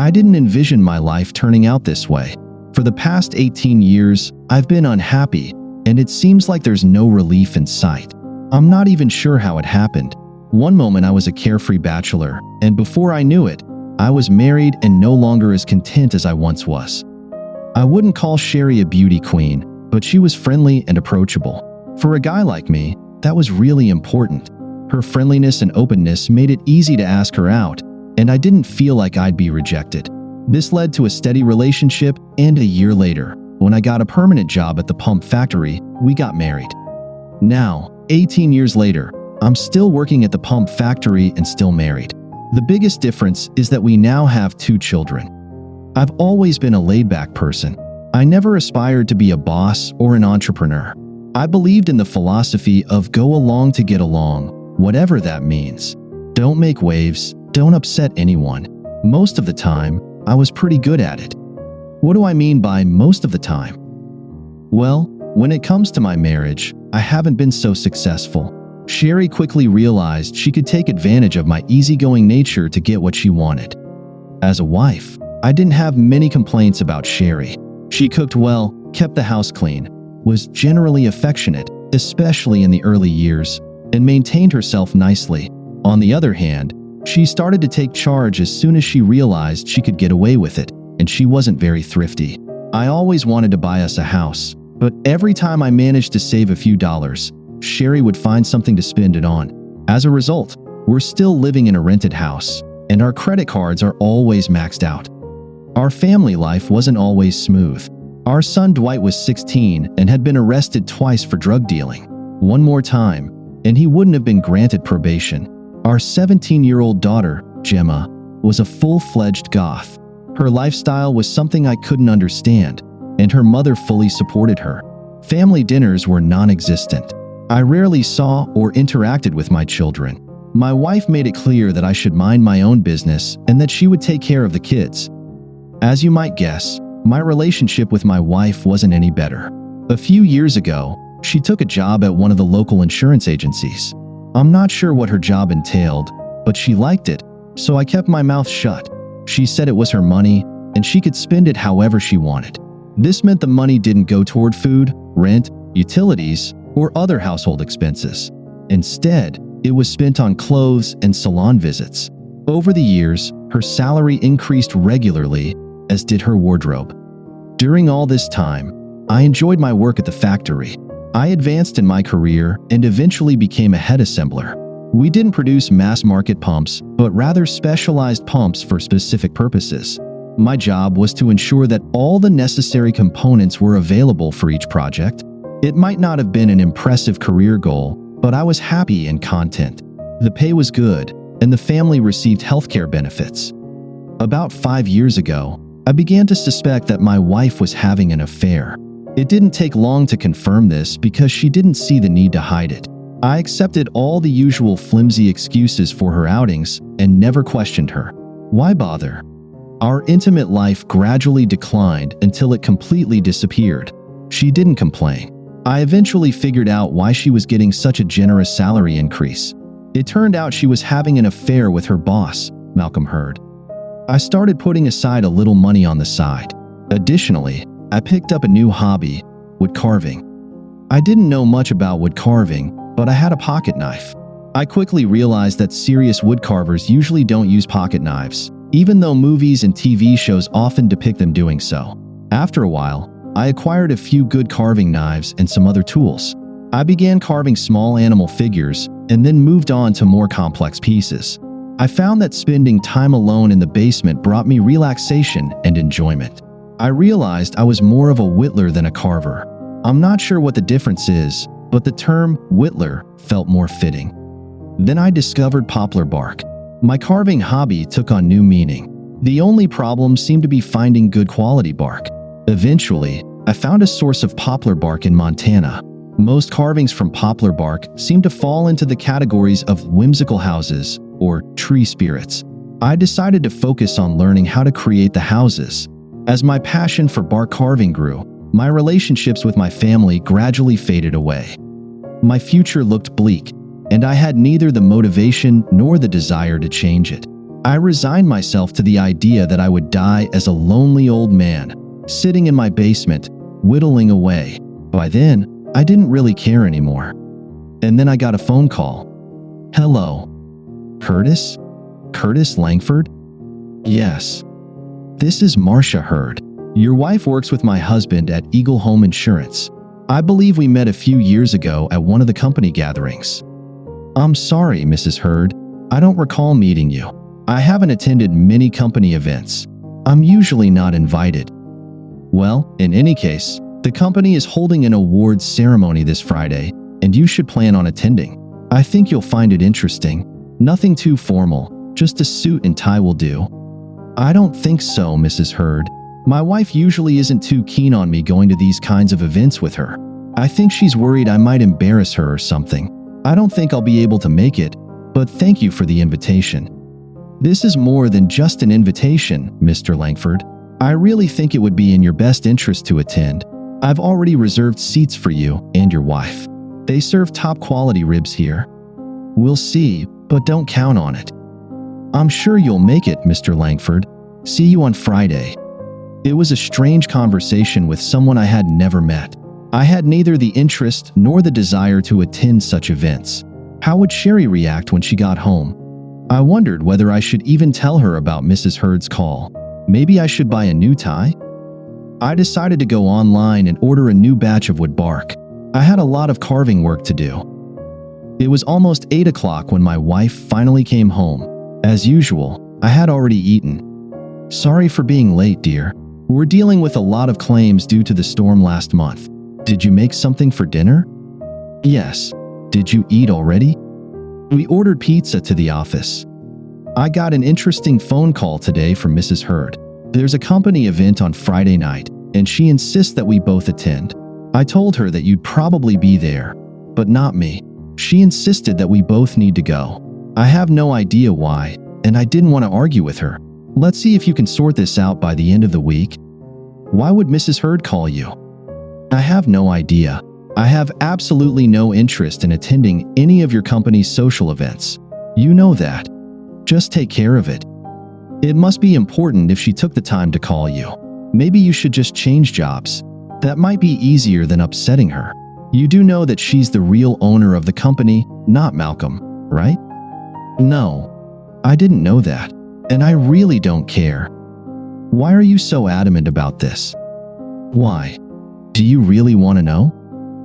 I didn't envision my life turning out this way. For the past 18 years, I've been unhappy, and it seems like there's no relief in sight. I'm not even sure how it happened. One moment I was a carefree bachelor, and before I knew it, I was married and no longer as content as I once was. I wouldn't call Sherry a beauty queen, but she was friendly and approachable. For a guy like me, that was really important. Her friendliness and openness made it easy to ask her out, and I didn't feel like I'd be rejected. This led to a steady relationship, and a year later, when I got a permanent job at the pump factory, we got married. Now, 18 years later, I'm still working at the pump factory and still married. The biggest difference is that we now have 2 children. I've always been a laid-back person. I never aspired to be a boss or an entrepreneur. I believed in the philosophy of go along to get along, whatever that means. Don't make waves, don't upset anyone. Most of the time, I was pretty good at it. What do I mean by most of the time? Well, when it comes to my marriage, I haven't been so successful. Sherry quickly realized she could take advantage of my easygoing nature to get what she wanted. As a wife, I didn't have many complaints about Sherry. She cooked well, kept the house clean, was generally affectionate, especially in the early years, and maintained herself nicely. On the other hand, she started to take charge as soon as she realized she could get away with it, and she wasn't very thrifty. I always wanted to buy us a house, but every time I managed to save a few dollars, Sherry would find something to spend it on. As a result, we're still living in a rented house, and our credit cards are always maxed out. Our family life wasn't always smooth. Our son Dwight was 16 and had been arrested twice for drug dealing. One more time, and he wouldn't have been granted probation. Our 17-year-old daughter, Gemma, was a full-fledged goth. Her lifestyle was something I couldn't understand, and her mother fully supported her. Family dinners were non-existent. I rarely saw or interacted with my children. My wife made it clear that I should mind my own business and that she would take care of the kids. As you might guess, my relationship with my wife wasn't any better. A few years ago, she took a job at one of the local insurance agencies. I'm not sure what her job entailed, but she liked it, so I kept my mouth shut. She said it was her money, and she could spend it however she wanted. This meant the money didn't go toward food, rent, utilities, or other household expenses. Instead, it was spent on clothes and salon visits. Over the years, her salary increased regularly, as did her wardrobe. During all this time, I enjoyed my work at the factory. I advanced in my career and eventually became a head assembler. We didn't produce mass-market pumps, but rather specialized pumps for specific purposes. My job was to ensure that all the necessary components were available for each project. It might not have been an impressive career goal, but I was happy and content. The pay was good, and the family received healthcare benefits. About 5 years ago, I began to suspect that my wife was having an affair. It didn't take long to confirm this because she didn't see the need to hide it. I accepted all the usual flimsy excuses for her outings and never questioned her. Why bother? Our intimate life gradually declined until it completely disappeared. She didn't complain. I eventually figured out why she was getting such a generous salary increase. It turned out she was having an affair with her boss, Malcolm Hurd. I started putting aside a little money on the side. Additionally, I picked up a new hobby, wood carving. I didn't know much about wood carving, but I had a pocket knife. I quickly realized that serious wood carvers usually don't use pocket knives, even though movies and TV shows often depict them doing so. After a while, I acquired a few good carving knives and some other tools. I began carving small animal figures and then moved on to more complex pieces. I found that spending time alone in the basement brought me relaxation and enjoyment. I realized I was more of a whittler than a carver. I'm not sure what the difference is, but the term whittler felt more fitting. Then I discovered poplar bark. My carving hobby took on new meaning. The only problem seemed to be finding good quality bark. Eventually, I found a source of poplar bark in Montana. Most carvings from poplar bark seem to fall into the categories of whimsical houses or tree spirits. I decided to focus on learning how to create the houses. As my passion for bark carving grew, my relationships with my family gradually faded away. My future looked bleak, and I had neither the motivation nor the desire to change it. I resigned myself to the idea that I would die as a lonely old man, sitting in my basement, whittling away. By then, I didn't really care anymore. And then I got a phone call. Hello. Curtis? Curtis Langford? Yes. This is Marcia Hurd. Your wife works with my husband at Eagle Home Insurance. I believe we met a few years ago at one of the company gatherings. I'm sorry, Mrs. Hurd. I don't recall meeting you. I haven't attended many company events. I'm usually not invited. Well, in any case, the company is holding an awards ceremony this Friday, and you should plan on attending. I think you'll find it interesting. Nothing too formal, just a suit and tie will do. I don't think so, Mrs. Hurd. My wife usually isn't too keen on me going to these kinds of events with her. I think she's worried I might embarrass her or something. I don't think I'll be able to make it, but thank you for the invitation. This is more than just an invitation, Mr. Langford. I really think it would be in your best interest to attend. I've already reserved seats for you and your wife. They serve top quality ribs here. We'll see, but don't count on it. I'm sure you'll make it, Mr. Langford. See you on Friday. It was a strange conversation with someone I had never met. I had neither the interest nor the desire to attend such events. How would Sherry react when she got home? I wondered whether I should even tell her about Mrs. Hurd's call. Maybe I should buy a new tie? I decided to go online and order a new batch of wood bark. I had a lot of carving work to do. It was almost 8 o'clock when my wife finally came home. As usual, I had already eaten. Sorry for being late, dear. We're dealing with a lot of claims due to the storm last month. Did you make something for dinner? Yes. Did you eat already? We ordered pizza to the office. I got an interesting phone call today from Mrs. Hurd. There's a company event on Friday night, and she insists that we both attend. I told her that you'd probably be there, but not me. She insisted that we both need to go. I have no idea why, and I didn't want to argue with her. Let's see if you can sort this out by the end of the week. Why would Mrs. Hurd call you? I have no idea. I have absolutely no interest in attending any of your company's social events. You know that. Just take care of it. It must be important if she took the time to call you. Maybe you should just change jobs. That might be easier than upsetting her. You do know that she's the real owner of the company, not Malcolm, right? No, I didn't know that, and I really don't care. Why are you so adamant about this? Why? Do you really want to know?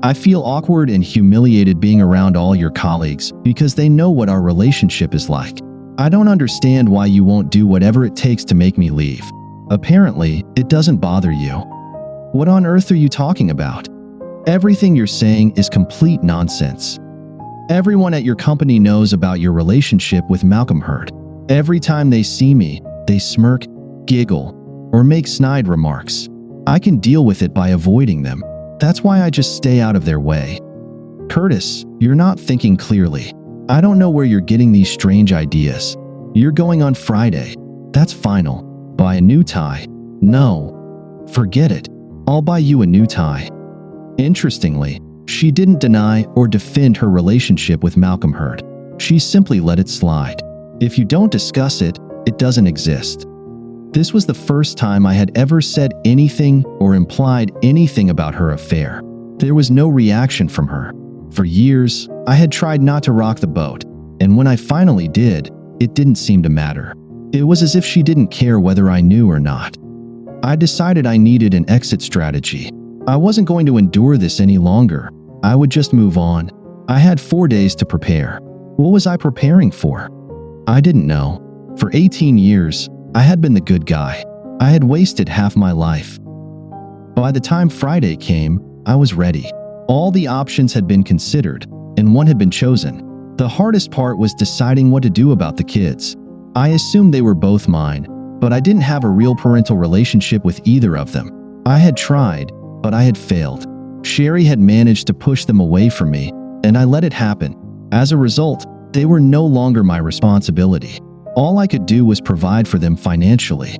I feel awkward and humiliated being around all your colleagues because they know what our relationship is like. I don't understand why you won't do whatever it takes to make me leave. Apparently, it doesn't bother you. What on earth are you talking about? Everything you're saying is complete nonsense. Everyone at your company knows about your relationship with Malcolm Hurd. Every time they see me, they smirk, giggle, or make snide remarks. I can deal with it by avoiding them. That's why I just stay out of their way. Curtis, you're not thinking clearly. I don't know where you're getting these strange ideas. You're going on Friday. That's final. Buy a new tie. No. Forget it. I'll buy you a new tie. Interestingly, she didn't deny or defend her relationship with Malcolm Hurd. She simply let it slide. If you don't discuss it, it doesn't exist. This was the first time I had ever said anything or implied anything about her affair. There was no reaction from her. For years, I had tried not to rock the boat, and when I finally did, it didn't seem to matter. It was as if she didn't care whether I knew or not. I decided I needed an exit strategy. I wasn't going to endure this any longer. I would just move on. I had 4 days to prepare. What was I preparing for? I didn't know. For 18 years, I had been the good guy. I had wasted half my life. By the time Friday came, I was ready. All the options had been considered, and one had been chosen. The hardest part was deciding what to do about the kids. I assumed they were both mine, but I didn't have a real parental relationship with either of them. I had tried, but I had failed. Sherry had managed to push them away from me, and I let it happen. As a result, they were no longer my responsibility. All I could do was provide for them financially.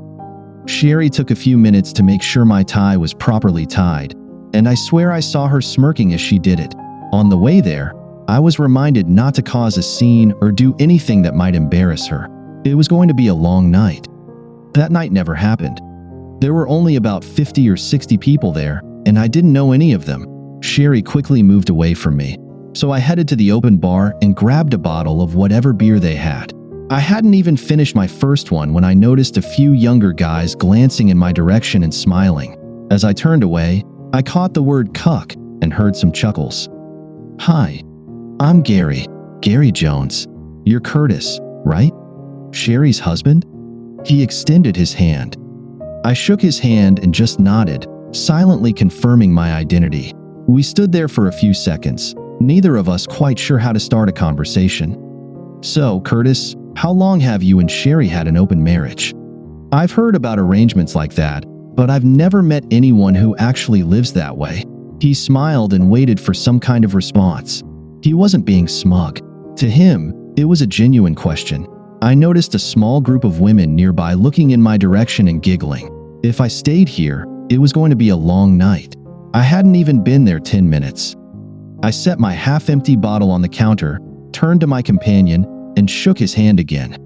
Sherry took a few minutes to make sure my tie was properly tied, and I swear I saw her smirking as she did it. On the way there, I was reminded not to cause a scene or do anything that might embarrass her. It was going to be a long night. That night never happened. There were only about 50 or 60 people there, and I didn't know any of them. Sherry quickly moved away from me, so I headed to the open bar and grabbed a bottle of whatever beer they had. I hadn't even finished my first one when I noticed a few younger guys glancing in my direction and smiling. As I turned away, I caught the word cuck and heard some chuckles. "Hi, I'm Gary Jones. You're Curtis, right? Sherry's husband?" He extended his hand. I shook his hand and just nodded, silently confirming my identity. We stood there for a few seconds, neither of us quite sure how to start a conversation. "So, Curtis, how long have you and Sherry had an open marriage?" I've heard about arrangements like that, but I've never met anyone who actually lives that way. He smiled and waited for some kind of response. He wasn't being smug. To him, it was a genuine question. I noticed a small group of women nearby looking in my direction and giggling. If I stayed here, it was going to be a long night. I hadn't even been there 10 minutes. I set my half-empty bottle on the counter, turned to my companion, and shook his hand again.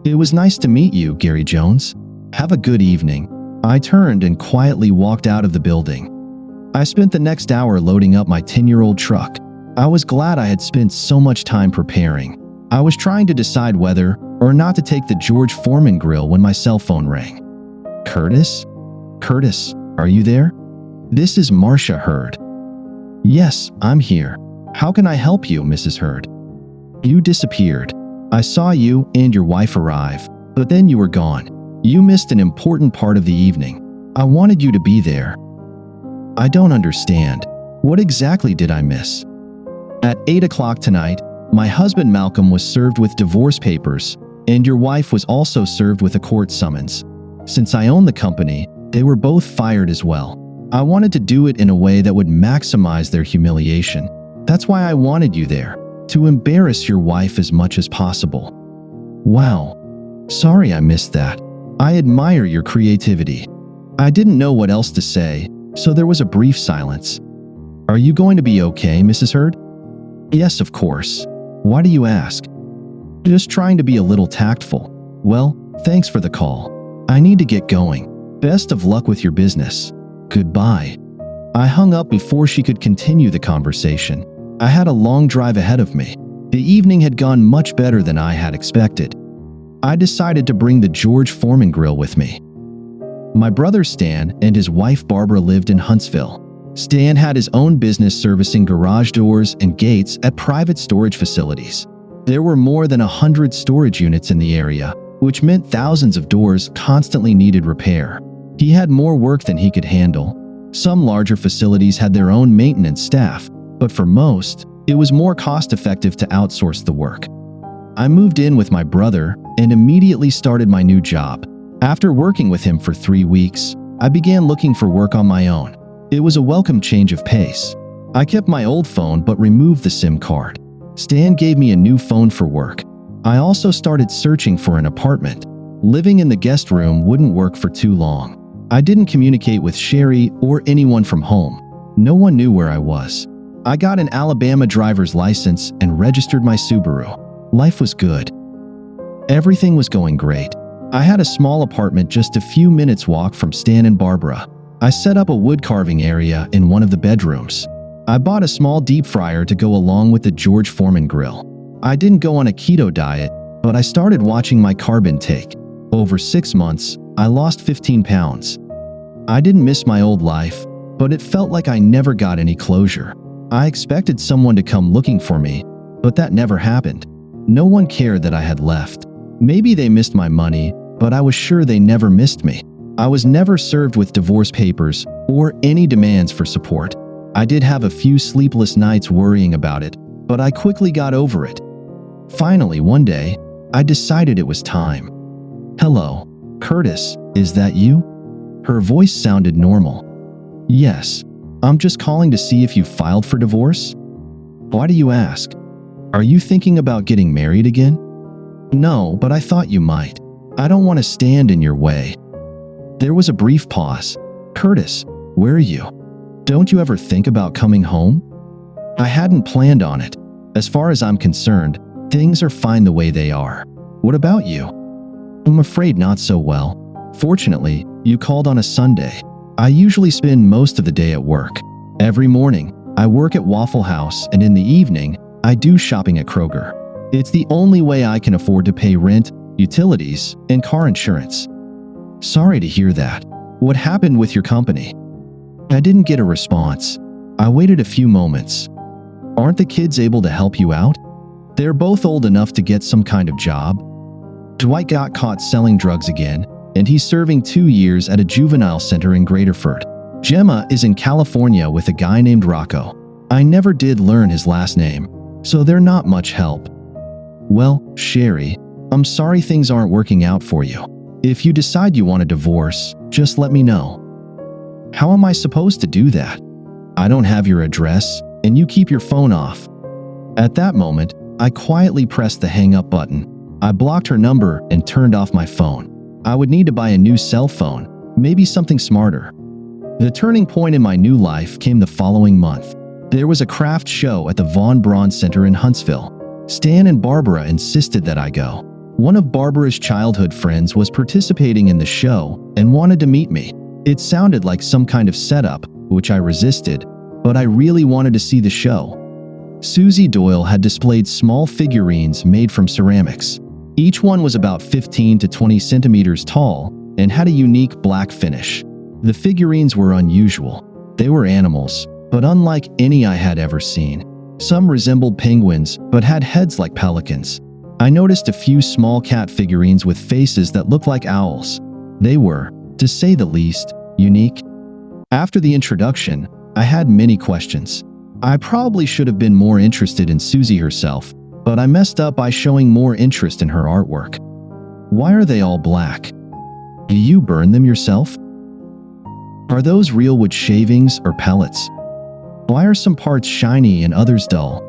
"It was nice to meet you, Gary Jones. Have a good evening." I turned and quietly walked out of the building. I spent the next hour loading up my 10-year-old truck. I was glad I had spent so much time preparing. I was trying to decide whether or not to take the George Foreman grill when my cell phone rang. "Curtis? Curtis, are you there? This is Marcia Hurd." "Yes, I'm here. How can I help you, Mrs. Hurd?" "You disappeared. I saw you and your wife arrive, but then you were gone. You missed an important part of the evening. I wanted you to be there." "I don't understand. What exactly did I miss?" "At 8 o'clock tonight, my husband Malcolm was served with divorce papers, and your wife was also served with a court summons. Since I own the company, they were both fired as well. I wanted to do it in a way that would maximize their humiliation. That's why I wanted you there, to embarrass your wife as much as possible." "Wow. Sorry I missed that. I admire your creativity." I didn't know what else to say, so there was a brief silence. "Are you going to be okay, Mrs. Hurd?" "Yes, of course. Why do you ask?" "Just trying to be a little tactful." "Well, thanks for the call. I need to get going. Best of luck with your business. Goodbye." I hung up before she could continue the conversation. I had a long drive ahead of me. The evening had gone much better than I had expected. I decided to bring the George Foreman grill with me. My brother Stan and his wife Barbara lived in Huntsville. Stan had his own business servicing garage doors and gates at private storage facilities. There were more than 100 storage units in the area, which meant thousands of doors constantly needed repair. He had more work than he could handle. Some larger facilities had their own maintenance staff, but for most, it was more cost-effective to outsource the work. I moved in with my brother and immediately started my new job. After working with him for 3 weeks, I began looking for work on my own. It was a welcome change of pace. I kept my old phone but removed the SIM card. Stan gave me a new phone for work. I also started searching for an apartment. Living in the guest room wouldn't work for too long. I didn't communicate with Sherry or anyone from home. No one knew where I was. I got an Alabama driver's license and registered my Subaru. Life was good. Everything was going great. I had a small apartment just a few minutes walk from Stan and Barbara. I set up a wood carving area in one of the bedrooms. I bought a small deep fryer to go along with the George Foreman grill. I didn't go on a keto diet, but I started watching my carb intake. Over 6 months, I lost 15 pounds. I didn't miss my old life, but it felt like I never got any closure. I expected someone to come looking for me, but that never happened. No one cared that I had left. Maybe they missed my money, but I was sure they never missed me. I was never served with divorce papers or any demands for support. I did have a few sleepless nights worrying about it, but I quickly got over it. Finally, one day, I decided it was time. "Hello, Curtis, is that you?" Her voice sounded normal. "Yes, I'm just calling to see if you filed for divorce." "Why do you ask? Are you thinking about getting married again?" "No, but I thought you might. I don't want to stand in your way." There was a brief pause. "Curtis, where are you? Don't you ever think about coming home?" I hadn't planned on it. As far as I'm concerned, things are fine the way they are. What about you? I'm afraid not so well. Fortunately, you called on a Sunday. I usually spend most of the day at work. Every morning, I work at Waffle House, and in the evening, I do shopping at Kroger. It's the only way I can afford to pay rent, utilities, and car insurance. Sorry to hear that. What happened with your company? I didn't get a response. I waited a few moments. Aren't the kids able to help you out? They're both old enough to get some kind of job. Dwight got caught selling drugs again, and he's serving 2 years at a juvenile center in Graterford. Gemma is in California with a guy named Rocco. I never did learn his last name, so they're not much help. Well, Sherry, I'm sorry things aren't working out for you. If you decide you want a divorce, just let me know. How am I supposed to do that? I don't have your address, and you keep your phone off. At that moment, I quietly pressed the hang up button. I blocked her number and turned off my phone. I would need to buy a new cell phone, maybe something smarter. The turning point in my new life came the following month. There was a craft show at the Von Braun Center in Huntsville. Stan and Barbara insisted that I go. One of Barbara's childhood friends was participating in the show and wanted to meet me. It sounded like some kind of setup, which I resisted, but I really wanted to see the show. Susie Doyle had displayed small figurines made from ceramics. Each one was about 15 to 20 centimeters tall and had a unique black finish. The figurines were unusual. They were animals, but unlike any I had ever seen. Some resembled penguins, but had heads like pelicans. I noticed a few small cat figurines with faces that looked like owls. They were, to say the least, unique. After the introduction, I had many questions. I probably should have been more interested in Susie herself, but I messed up by showing more interest in her artwork. Why are they all black? Do you burn them yourself? Are those real wood shavings or pellets? Why are some parts shiny and others dull?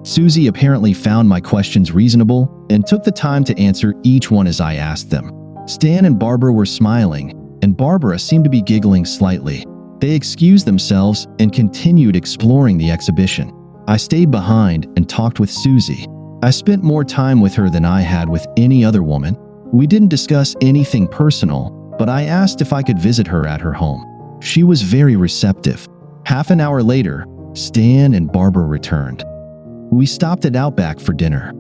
Susie apparently found my questions reasonable and took the time to answer each one as I asked them. Stan and Barbara were smiling, and Barbara seemed to be giggling slightly. They excused themselves and continued exploring the exhibition. I stayed behind and talked with Susie. I spent more time with her than I had with any other woman. We didn't discuss anything personal, but I asked if I could visit her at her home. She was very receptive. Half an hour later, Stan and Barbara returned. We stopped at Outback for dinner.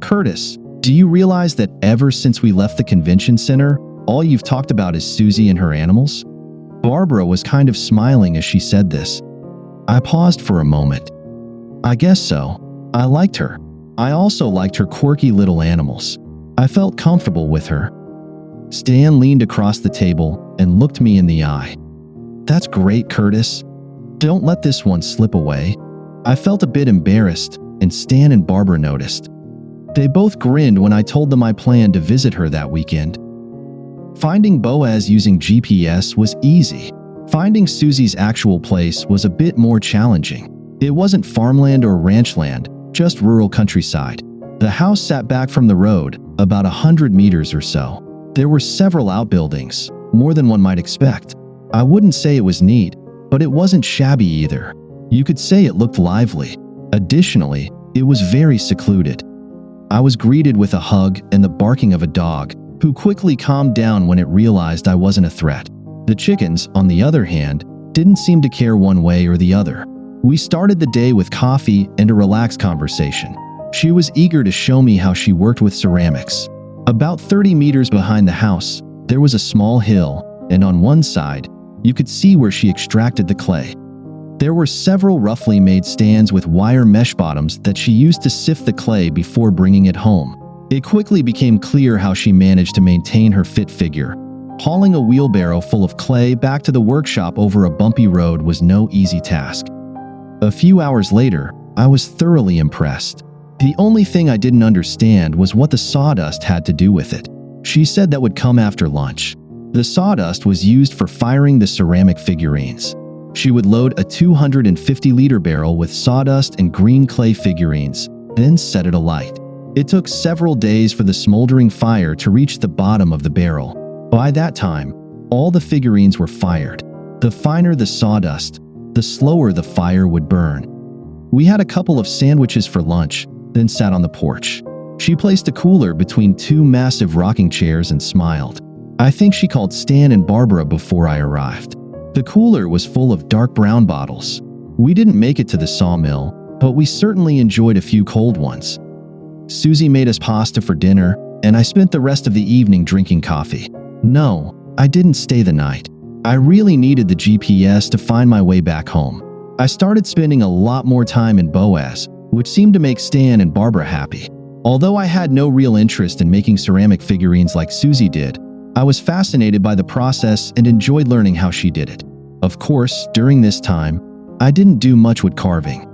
Curtis, do you realize that ever since we left the convention center, all you've talked about is Susie and her animals? Barbara was kind of smiling as she said this. I paused for a moment. I guess so. I liked her. I also liked her quirky little animals. I felt comfortable with her. Stan leaned across the table and looked me in the eye. That's great, Curtis. Don't let this one slip away. I felt a bit embarrassed, and Stan and Barbara noticed. They both grinned when I told them I planned to visit her that weekend. Finding Boaz using GPS was easy. Finding Susie's actual place was a bit more challenging. It wasn't farmland or ranchland, just rural countryside. The house sat back from the road, about 100 meters or so. There were several outbuildings, more than one might expect. I wouldn't say it was neat, but it wasn't shabby either. You could say it looked lively. Additionally, it was very secluded. I was greeted with a hug and the barking of a dog, who quickly calmed down when it realized I wasn't a threat. The chickens, on the other hand, didn't seem to care one way or the other. We started the day with coffee and a relaxed conversation. She was eager to show me how she worked with ceramics. About 30 meters behind the house, there was a small hill, and on one side, you could see where she extracted the clay. There were several roughly made stands with wire mesh bottoms that she used to sift the clay before bringing it home. It quickly became clear how she managed to maintain her fit figure. Hauling a wheelbarrow full of clay back to the workshop over a bumpy road was no easy task. A few hours later, I was thoroughly impressed. The only thing I didn't understand was what the sawdust had to do with it. She said that would come after lunch. The sawdust was used for firing the ceramic figurines. She would load a 250-liter barrel with sawdust and green clay figurines, then set it alight. It took several days for the smoldering fire to reach the bottom of the barrel. By that time, all the figurines were fired. The finer the sawdust, the slower the fire would burn. We had a couple of sandwiches for lunch, then sat on the porch. She placed a cooler between two massive rocking chairs and smiled. I think she called Stan and Barbara before I arrived. The cooler was full of dark brown bottles. We didn't make it to the sawmill, but we certainly enjoyed a few cold ones. Susie made us pasta for dinner, and I spent the rest of the evening drinking coffee. No, I didn't stay the night. I really needed the GPS to find my way back home. I started spending a lot more time in Boaz, which seemed to make Stan and Barbara happy. Although I had no real interest in making ceramic figurines like Susie did, I was fascinated by the process and enjoyed learning how she did it. Of course, during this time, I didn't do much wood carving.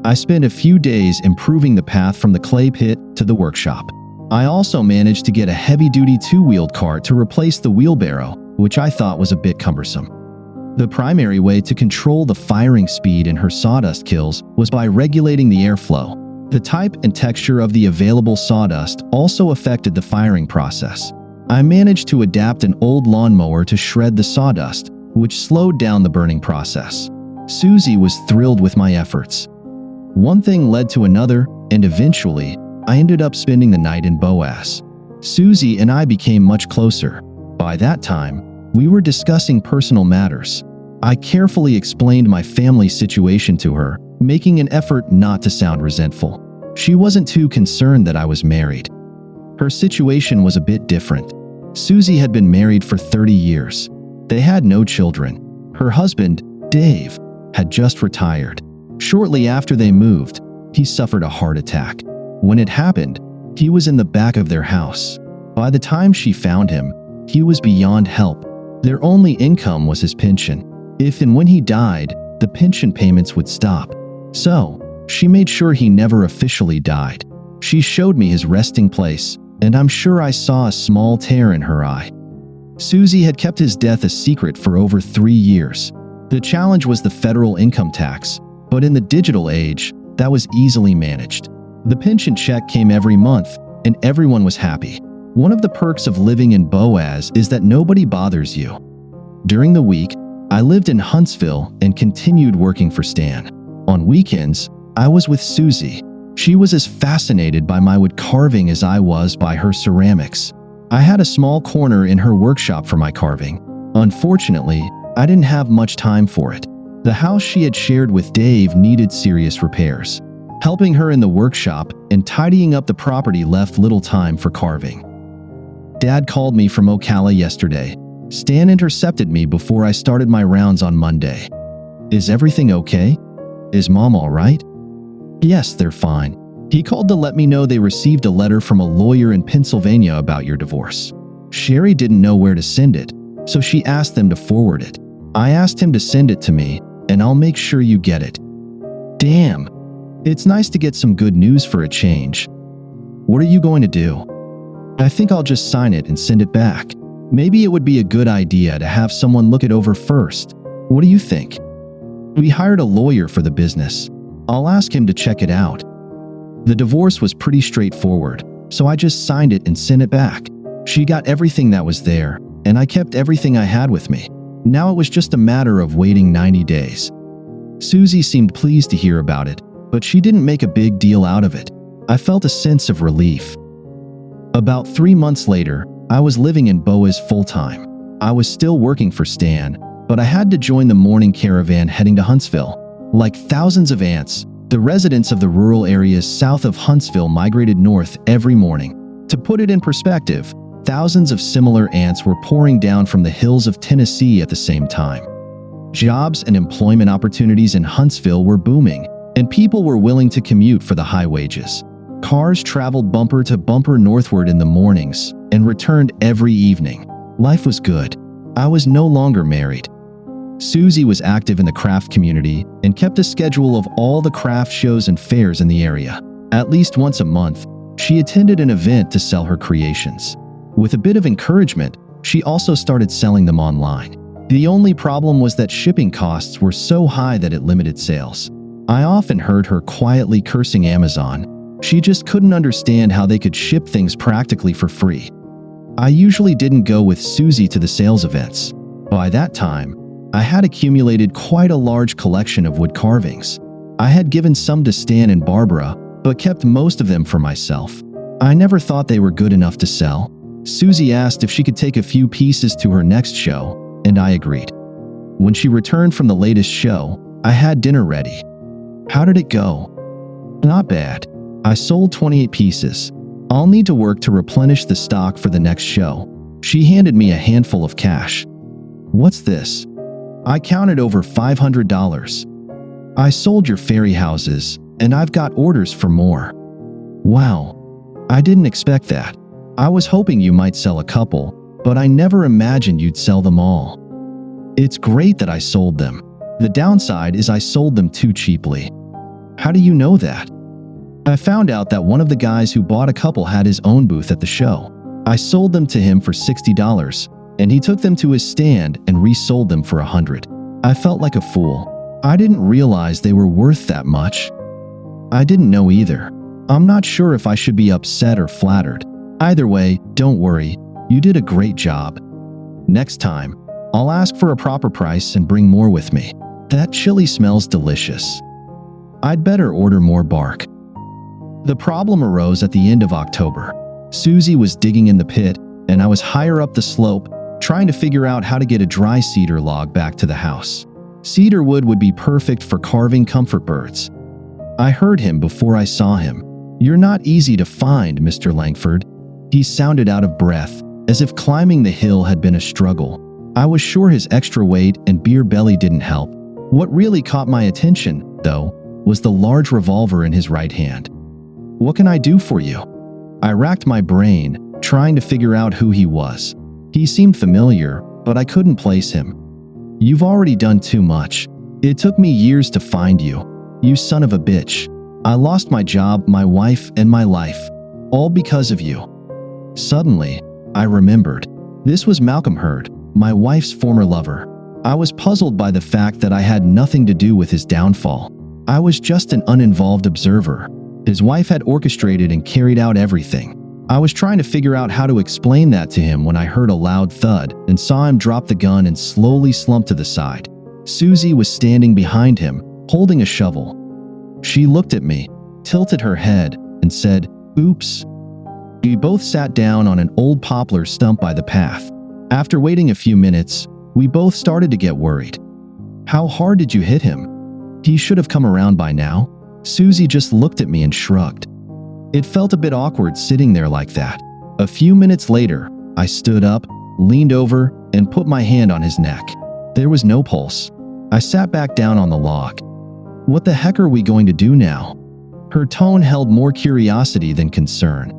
I spent a few days improving the path from the clay pit to the workshop. I also managed to get a heavy-duty two-wheeled cart to replace the wheelbarrow, which I thought was a bit cumbersome. The primary way to control the firing speed in her sawdust kilns was by regulating the airflow. The type and texture of the available sawdust also affected the firing process. I managed to adapt an old lawnmower to shred the sawdust, which slowed down the burning process. Susie was thrilled with my efforts. One thing led to another, and eventually, I ended up spending the night in Boaz. Susie and I became much closer. By that time, we were discussing personal matters. I carefully explained my family situation to her, making an effort not to sound resentful. She wasn't too concerned that I was married. Her situation was a bit different. Susie had been married for 30 years. They had no children. Her husband, Dave, had just retired. Shortly after they moved, he suffered a heart attack. When it happened, he was in the back of their house. By the time she found him, he was beyond help. Their only income was his pension. If and when he died, the pension payments would stop. So, she made sure he never officially died. She showed me his resting place, and I'm sure I saw a small tear in her eye. Susie had kept his death a secret for over 3 years. The challenge was the federal income tax, but in the digital age, that was easily managed. The pension check came every month, and everyone was happy. One of the perks of living in Boaz is that nobody bothers you. During the week, I lived in Huntsville and continued working for Stan. On weekends, I was with Susie. She was as fascinated by my wood carving as I was by her ceramics. I had a small corner in her workshop for my carving. Unfortunately, I didn't have much time for it. The house she had shared with Dave needed serious repairs. Helping her in the workshop and tidying up the property left little time for carving. Dad called me from Ocala yesterday. Stan intercepted me before I started my rounds on Monday. Is everything okay? Is Mom all right? Yes, they're fine. He called to let me know they received a letter from a lawyer in Pennsylvania about your divorce. Sherry didn't know where to send it, so she asked them to forward it. I asked him to send it to me, and I'll make sure you get it. Damn. It's nice to get some good news for a change. What are you going to do? I think I'll just sign it and send it back. Maybe it would be a good idea to have someone look it over first. What do you think? We hired a lawyer for the business. I'll ask him to check it out. The divorce was pretty straightforward, so I just signed it and sent it back. She got everything that was there, and I kept everything I had with me. Now it was just a matter of waiting 90 days. Susie seemed pleased to hear about it, but she didn't make a big deal out of it. I felt a sense of relief. About 3 months later, I was living in Boaz full-time. I was still working for Stan, but I had to join the morning caravan heading to Huntsville. Like thousands of ants, the residents of the rural areas south of Huntsville migrated north every morning. To put it in perspective, thousands of similar ants were pouring down from the hills of Tennessee at the same time. Jobs and employment opportunities in Huntsville were booming, and people were willing to commute for the high wages. Cars traveled bumper to bumper northward in the mornings and returned every evening. Life was good. I was no longer married. Susie was active in the craft community and kept a schedule of all the craft shows and fairs in the area. At least once a month, she attended an event to sell her creations. With a bit of encouragement, she also started selling them online. The only problem was that shipping costs were so high that it limited sales. I often heard her quietly cursing Amazon. She just couldn't understand how they could ship things practically for free. I usually didn't go with Susie to the sales events. By that time, I had accumulated quite a large collection of wood carvings. I had given some to Stan and Barbara, but kept most of them for myself. I never thought they were good enough to sell. Susie asked if she could take a few pieces to her next show, and I agreed. When she returned from the latest show, I had dinner ready. How did it go? Not bad. I sold 28 pieces. I'll need to work to replenish the stock for the next show. She handed me a handful of cash. What's this? I counted over $500. I sold your fairy houses, and I've got orders for more. Wow. I didn't expect that. I was hoping you might sell a couple, but I never imagined you'd sell them all. It's great that I sold them. The downside is I sold them too cheaply. How do you know that? I found out that one of the guys who bought a couple had his own booth at the show. I sold them to him for $60, and he took them to his stand and resold them for $100. I felt like a fool. I didn't realize they were worth that much. I didn't know either. I'm not sure if I should be upset or flattered. Either way, don't worry. You did a great job. Next time, I'll ask for a proper price and bring more with me. That chili smells delicious. I'd better order more bark. The problem arose at the end of October. Susie was digging in the pit, and I was higher up the slope, trying to figure out how to get a dry cedar log back to the house. Cedar wood would be perfect for carving comfort birds. I heard him before I saw him. "You're not easy to find, Mr. Langford." He sounded out of breath, as if climbing the hill had been a struggle. I was sure his extra weight and beer belly didn't help. What really caught my attention, though, was the large revolver in his right hand. "What can I do for you?" I racked my brain, trying to figure out who he was. He seemed familiar, but I couldn't place him. "You've already done too much. It took me years to find you. You son of a bitch. I lost my job, my wife, and my life. All because of you." Suddenly, I remembered. This was Malcolm Hurd, my wife's former lover. I was puzzled by the fact that I had nothing to do with his downfall. I was just an uninvolved observer. His wife had orchestrated and carried out everything. I was trying to figure out how to explain that to him when I heard a loud thud and saw him drop the gun and slowly slump to the side. Susie was standing behind him, holding a shovel. She looked at me, tilted her head, and said, "Oops." We both sat down on an old poplar stump by the path. After waiting a few minutes, we both started to get worried. "How hard did you hit him? He should have come around by now." Susie just looked at me and shrugged. It felt a bit awkward sitting there like that. A few minutes later, I stood up, leaned over, and put my hand on his neck. There was no pulse. I sat back down on the log. "What the heck are we going to do now?" Her tone held more curiosity than concern.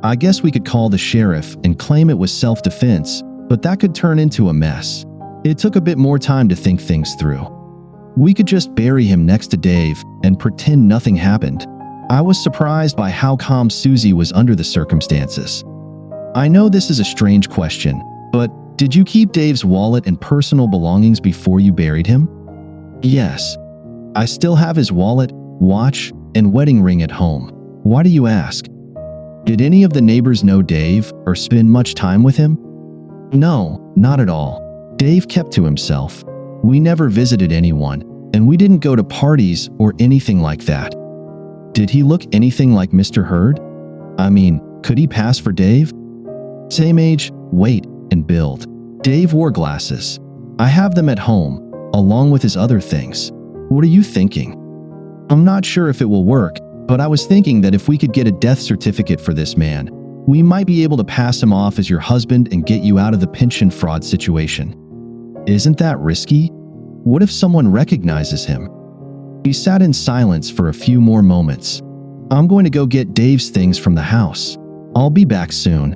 "I guess we could call the sheriff and claim it was self-defense, but that could turn into a mess." It took a bit more time to think things through. "We could just bury him next to Dave and pretend nothing happened." I was surprised by how calm Susie was under the circumstances. "I know this is a strange question, but did you keep Dave's wallet and personal belongings before you buried him?" "Yes. I still have his wallet, watch, and wedding ring at home." "Why do you ask?" "Did any of the neighbors know Dave or spend much time with him?" "No, not at all. Dave kept to himself. We never visited anyone, and we didn't go to parties or anything like that." "Did he look anything like Mr. Hurd? I mean, could he pass for Dave?" "Same age, weight, and build. Dave wore glasses. I have them at home, along with his other things." "What are you thinking?" "I'm not sure if it will work, but I was thinking that if we could get a death certificate for this man, we might be able to pass him off as your husband and get you out of the pension fraud situation." "Isn't that risky? What if someone recognizes him?" We sat in silence for a few more moments. "I'm going to go get Dave's things from the house. I'll be back soon."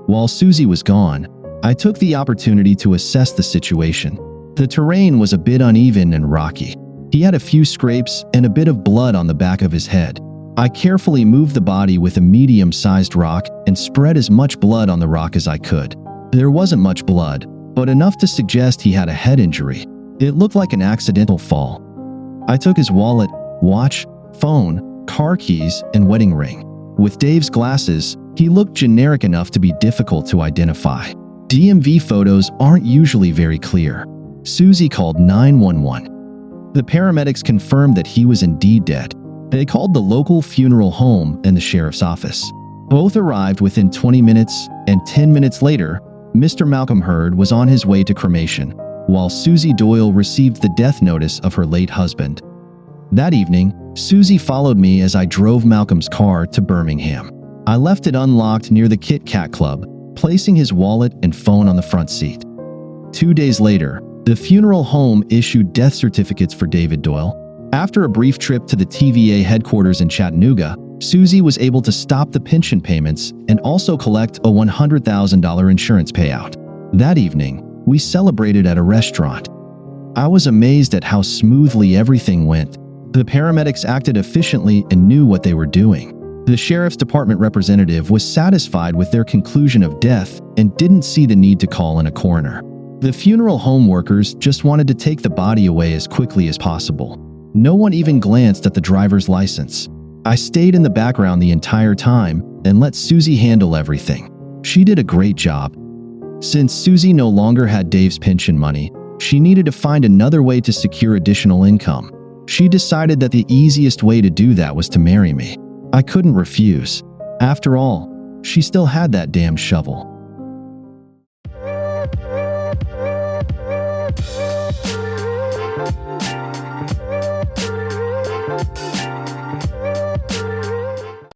While Susie was gone, I took the opportunity to assess the situation. The terrain was a bit uneven and rocky. He had a few scrapes and a bit of blood on the back of his head. I carefully moved the body with a medium-sized rock and spread as much blood on the rock as I could. There wasn't much blood, but enough to suggest he had a head injury. It looked like an accidental fall. I took his wallet, watch, phone, car keys, and wedding ring. With Dave's glasses, he looked generic enough to be difficult to identify. DMV photos aren't usually very clear. Susie called 911. The paramedics confirmed that he was indeed dead. They called the local funeral home and the sheriff's office. Both arrived within 20 minutes, and 10 minutes later, Mr. Malcolm Hurd was on his way to cremation, while Susie Doyle received the death notice of her late husband. That evening, Susie followed me as I drove Malcolm's car to Birmingham. I left it unlocked near the Kit Kat Club, placing his wallet and phone on the front seat. 2 days later, the funeral home issued death certificates for David Doyle. After a brief trip to the TVA headquarters in Chattanooga, Susie was able to stop the pension payments and also collect a $100,000 insurance payout. That evening, we celebrated at a restaurant. I was amazed at how smoothly everything went. The paramedics acted efficiently and knew what they were doing. The sheriff's department representative was satisfied with their conclusion of death and didn't see the need to call in a coroner. The funeral home workers just wanted to take the body away as quickly as possible. No one even glanced at the driver's license. I stayed in the background the entire time and let Susie handle everything. She did a great job. Since Susie no longer had Dave's pension money, she needed to find another way to secure additional income. She decided that the easiest way to do that was to marry me. I couldn't refuse. After all, she still had that damn shovel.